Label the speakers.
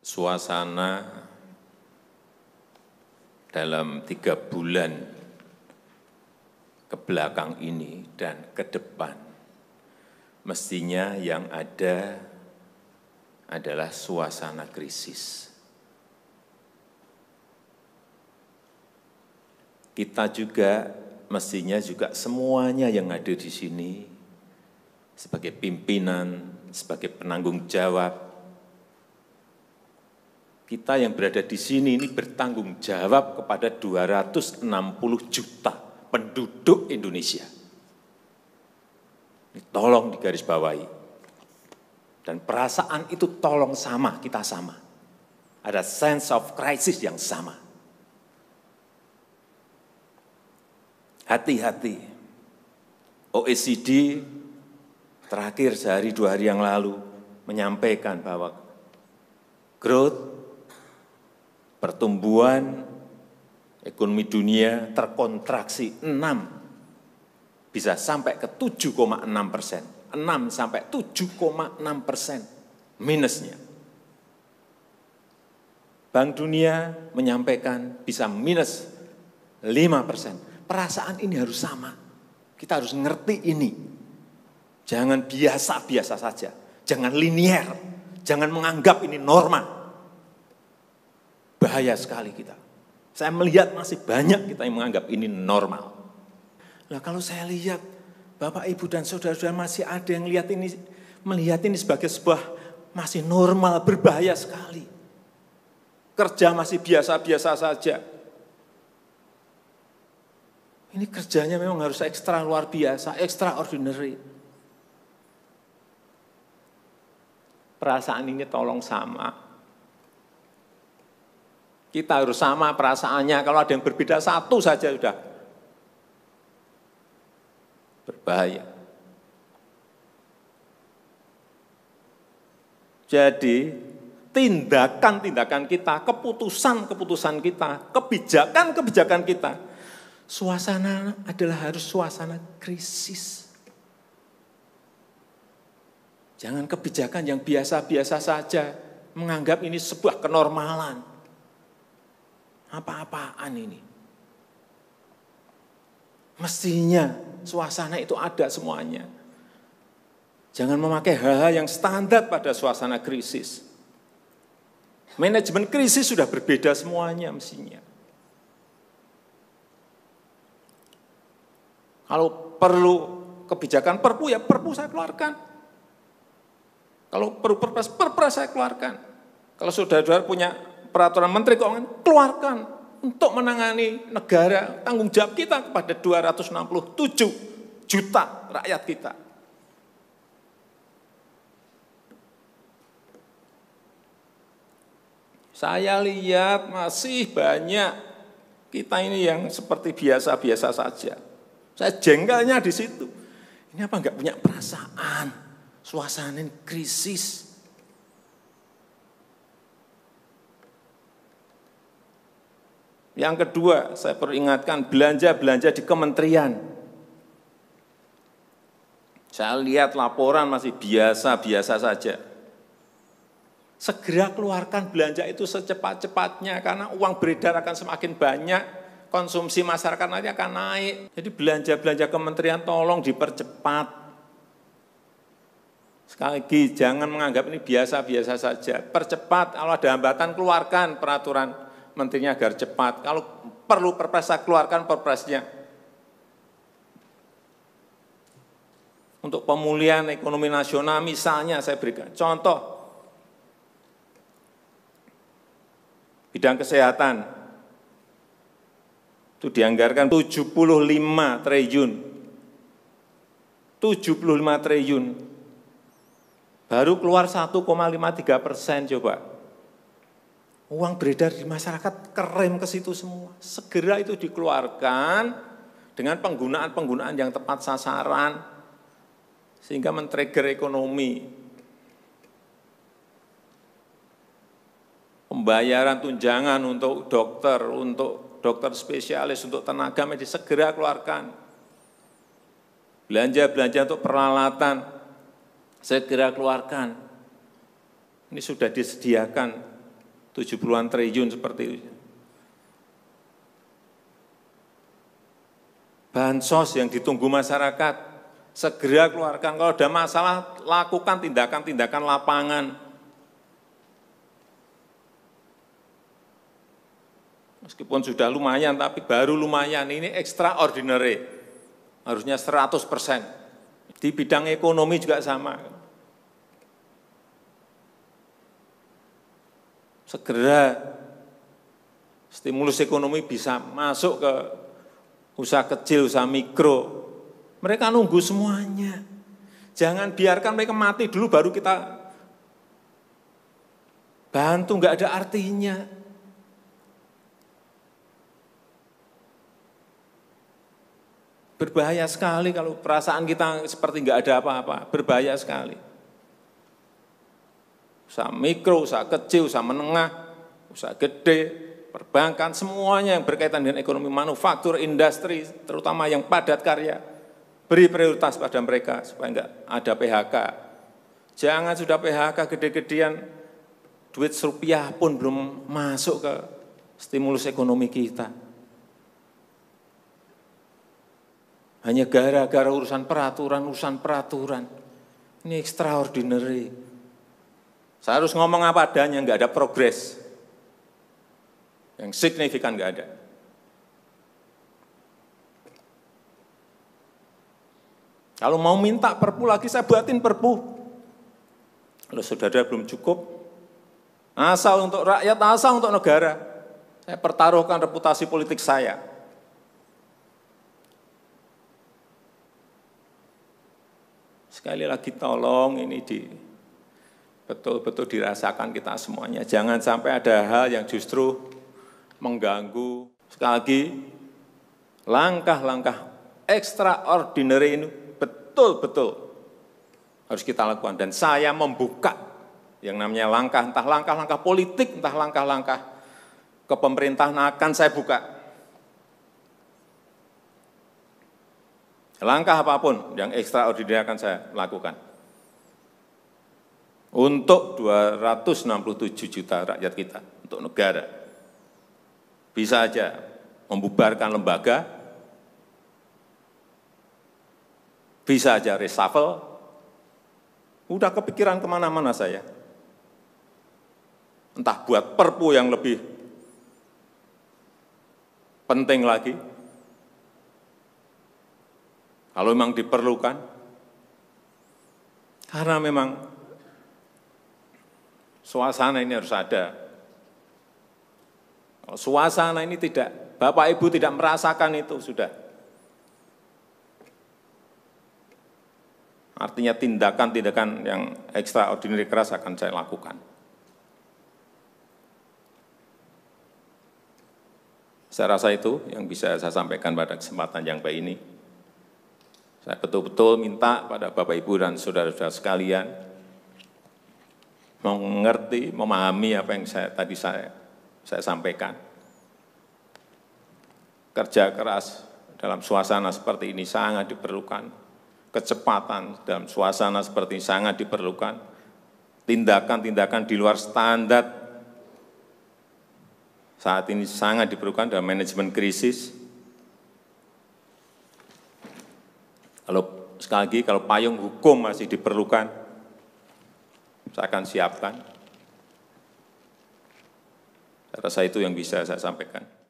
Speaker 1: suasana dalam 3 bulan ke belakang ini dan ke depan, mestinya yang ada adalah suasana krisis. Kita juga mestinya juga semuanya yang ada di sini sebagai pimpinan, sebagai penanggung jawab, kita yang berada di sini ini bertanggung jawab kepada 260 juta penduduk Indonesia. Ini tolong digarisbawahi. Dan perasaan itu tolong sama, kita sama. Ada sense of crisis yang sama. Hati-hati. OECD terakhir sehari 2 hari yang lalu menyampaikan bahwa growth, pertumbuhan ekonomi dunia terkontraksi 6, bisa sampai ke 7,6%. 6 sampai 7,6% minusnya. Bank Dunia menyampaikan bisa minus 5%. Perasaan ini harus sama. Kita harus ngerti ini. Jangan biasa-biasa saja. Jangan linier. Jangan menganggap ini norma. Bahaya sekali kita. Saya melihat masih banyak kita yang menganggap ini normal. Nah, kalau saya lihat Bapak, Ibu, dan saudara-saudara masih ada yang melihat ini sebagai sebuah masih normal, berbahaya sekali. Kerja masih biasa-biasa saja. Ini kerjanya memang harus ekstra luar biasa, extraordinary. Perasaan ini tolong sama. Kita harus sama perasaannya, kalau ada yang berbeda satu saja sudah berbahaya. Jadi tindakan-tindakan kita, keputusan-keputusan kita, kebijakan-kebijakan kita, suasana adalah harus suasana krisis. Jangan kebijakan yang biasa-biasa saja, menganggap ini sebuah kenormalan. Apa-apaan ini? Mestinya suasana itu ada semuanya. Jangan memakai hal-hal yang standar pada suasana krisis. Manajemen krisis sudah berbeda semuanya mestinya. Kalau perlu kebijakan perpu, ya perpu saya keluarkan. Kalau perlu perpres saya keluarkan. Kalau saudara-saudara punya peraturan Menteri Keuangan, keluarkan. Untuk menangani negara, tanggung jawab kita kepada 267 juta rakyat kita. Saya lihat masih banyak kita ini yang seperti biasa-biasa saja. Saya jengkelnya di situ. Ini apa enggak punya perasaan, suasana krisis. Yang kedua, saya peringatkan belanja-belanja di kementerian. Saya lihat laporan masih biasa-biasa saja. Segera keluarkan belanja itu secepat-cepatnya, karena uang beredar akan semakin banyak, konsumsi masyarakat nanti akan naik. Jadi belanja-belanja kementerian tolong dipercepat. Sekali lagi, jangan menganggap ini biasa-biasa saja. Percepat, kalau ada hambatan keluarkan peraturan menterinya agar cepat. Kalau perlu perpres, keluarkan perpresnya. Untuk pemulihan ekonomi nasional misalnya saya berikan contoh. Bidang kesehatan. Itu dianggarkan 75 triliun. 75 triliun. Baru keluar 1,53% coba. Uang beredar di masyarakat kerem ke situ semua. Segera itu dikeluarkan dengan penggunaan-penggunaan yang tepat sasaran sehingga men-trigger ekonomi. Pembayaran tunjangan untuk dokter spesialis, untuk tenaga medis segera keluarkan. Belanja-belanja untuk peralatan segera keluarkan. Ini sudah disediakan 70-an triliun seperti itu. Bansos yang ditunggu masyarakat, segera keluarkan. Kalau ada masalah, lakukan tindakan-tindakan lapangan. Meskipun sudah lumayan, tapi baru lumayan. Ini extraordinary. Harusnya 100%. Di bidang ekonomi juga sama. Segera stimulus ekonomi bisa masuk ke usaha kecil, usaha mikro. Mereka nunggu semuanya. Jangan biarkan mereka mati dulu baru kita bantu, enggak ada artinya. Berbahaya sekali kalau perasaan kita seperti enggak ada apa-apa, berbahaya sekali. Usaha mikro, usaha kecil, usaha menengah, usaha gede, perbankan, semuanya yang berkaitan dengan ekonomi manufaktur, industri, terutama yang padat karya, beri prioritas pada mereka supaya enggak ada PHK. Jangan sudah PHK gede-gedean, duit rupiah pun belum masuk ke stimulus ekonomi kita. Hanya gara-gara urusan peraturan. Ini extraordinary. Saya harus ngomong apa adanya, enggak ada progres. Yang signifikan enggak ada. Kalau mau minta perpu lagi, saya buatin perpu. Kalau saudara belum cukup, asal untuk rakyat, asal untuk negara. Saya pertaruhkan reputasi politik saya. Sekali lagi tolong ini betul-betul dirasakan kita semuanya. Jangan sampai ada hal yang justru mengganggu. Sekali lagi, langkah-langkah extraordinary ini betul-betul harus kita lakukan. Dan saya membuka yang namanya langkah, entah langkah-langkah politik, entah langkah-langkah kepemerintahan akan saya buka. Langkah apapun yang extraordinary akan saya lakukan. Untuk 267 juta rakyat kita, untuk negara. Bisa aja membubarkan lembaga, bisa aja reshuffle, udah kepikiran kemana-mana saya. Entah buat perpu yang lebih penting lagi, kalau memang diperlukan, karena memang suasana ini harus ada. Kalau suasana ini tidak, Bapak Ibu tidak merasakan itu, sudah. Artinya tindakan-tindakan yang extraordinary keras akan saya lakukan. Saya rasa itu yang bisa saya sampaikan pada kesempatan yang baik ini. Saya betul-betul minta pada Bapak Ibu dan saudara-saudara sekalian, mengerti, memahami apa yang tadi saya sampaikan. Kerja keras dalam suasana seperti ini sangat diperlukan. Kecepatan dalam suasana seperti ini sangat diperlukan. Tindakan-tindakan di luar standar saat ini sangat diperlukan dalam manajemen krisis. Kalau sekali lagi, kalau payung hukum masih diperlukan, saya akan siapkan. Saya rasa itu yang bisa saya sampaikan.